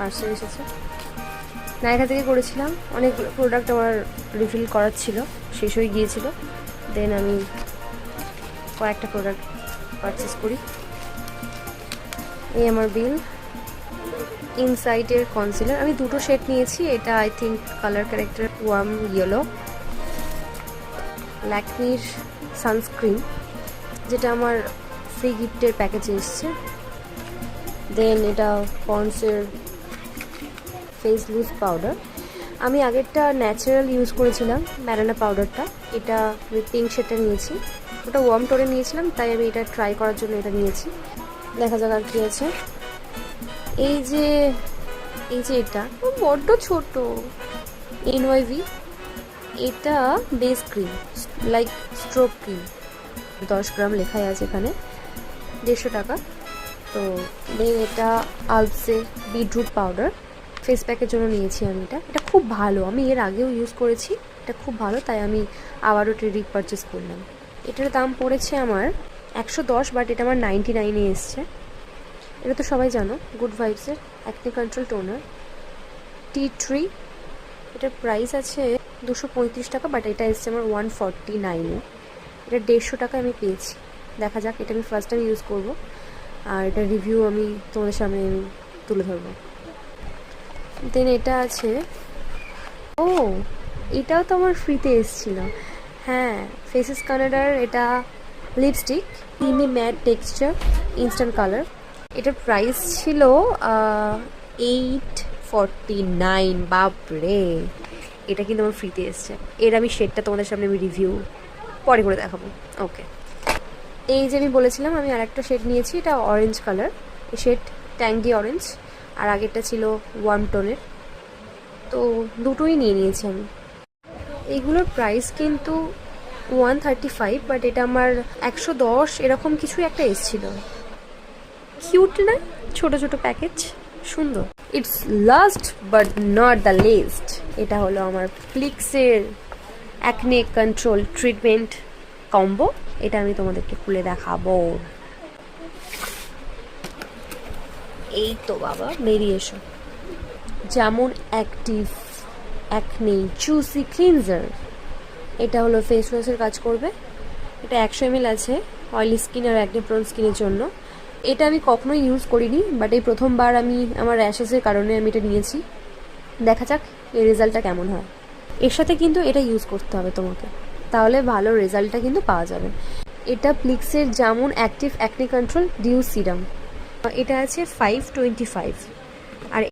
Parcel এসেছে। Nayka থেকে করেছিলাম, অনেক প্রোডাক্ট আমার রিফিল করার ছিল, শেষ হয়ে গিয়েছিল। দেন আমি কয়েকটা প্রোডাক্ট পারচেস করি। এই আমার বিল। ইনসাইটের কনসিলার আমি দুটো শেড নিয়েছি। এটা I think colour character warm yellow. ল্যাকমির সানস্ক্রিন, যেটা আমার ফ্রি গিফটের প্যাকেজে এসছে। দেন এটা পন্ডসের ফেস লুজ পাউডার। আমি আগেরটা ন্যাচারাল ইউজ করেছিলাম, ব্যানানা পাউডারটা। এটা আমি পিঙ্ক শেডটা নিয়েছি, ওটা ওয়ার্ম টোনে নিয়েছিলাম, তাই আমি এটা ট্রাই করার জন্য এটা নিয়েছি। দেখা যাক আর কি আছে। এই যে এটা বড্ড ছোট, এনওয়াইভি। এটা base cream, like stroke cream, 10 গ্রাম লেখাই আছে এখানে, 150 টাকা। তো দেন এটা আলসের বিটরুট পাউডার, ফেস প্যাকের জন্য নিয়েছি আমি। এটা খুব ভালো, আমি এর আগেও ইউজ করেছি, এটা খুব ভালো, তাই আমি আবারও এটা রিপারচেস করলাম। এটার দাম পড়েছে আমার 110, বাট এটা আমার 99-এ এসছে। এটা তো সবাই জানো, গুড ভাইবসের acne control toner tea tree. এটার প্রাইস আছে 235 টাকা, বাট এটা এসছে আমার 149-এ। এটা 150 টাকা আমি পেয়েছি। দেখা যাক, এটা আমি ফার্স্ট টাইম ইউজ করবো, আর এটা রিভিউ আমি তোমাদের সামনে তুলে ধরবো। দেন এটা আছে, ও এটাও তো আমার ফ্রিতে এসেছিল। হ্যাঁ, ফেসেস কানাডার এটা lipstick, creamy mat texture, instant colour. এটার প্রাইস ছিল 849। বাপরে, এটা কিন্তু আমার ফ্রিতে এসছে। এর আমি শেডটা তোমাদের সামনে আমি রিভিউ পরে করে দেখাবো। ওকে, এই যে আমি বলেছিলাম আমি আর একটা শেড নিয়েছি, এটা অরেঞ্জ কালার, এই শেড ট্যাঙ্গি অরেঞ্জ, আর আগেরটা ছিল ওয়ার্ম টোনের। তো দুটোই নিয়ে নিয়েছি আমি। এইগুলোর প্রাইস কিন্তু 135, বাট এটা আমার 110 এরকম কিছু একটা এসেছিল। কিউট না, ছোট ছোট প্যাকেজ, সুন্দর। It's last but not the least, এটা হলো আমার ফ্লিক্সের অ্যাকনে কন্ট্রোল ট্রিটমেন্ট কম্বো। এটা আমি তোমাদেরকে খুলে দেখাবো। এই তো বাবা, বেরিয়ে এসো। যেমন অ্যাক্টিভ অ্যাকনে জুসি ক্লিনজার, এটা হলো ফেস ওয়াশের কাজ করবে। এটা 100 ml আছে, অয়েলি স্কিন আর অ্যাকনে প্রোন স্কিনের জন্য। এটা আমি কখনোই ইউজ করিনি, বাট এই প্রথমবার আমি আমার র্যাশেসের কারণে আমি এটা নিয়েছি। দেখা যাক এর রেজাল্টটা কেমন হয়। এর সাথে কিন্তু এটা ইউজ করতে হবে তোমাকে, তাহলে ভালো রেজাল্টটা কিন্তু পাওয়া যাবে। এটা প্লিক্সের যেমন active acne control dew serum, এটা আছে 525।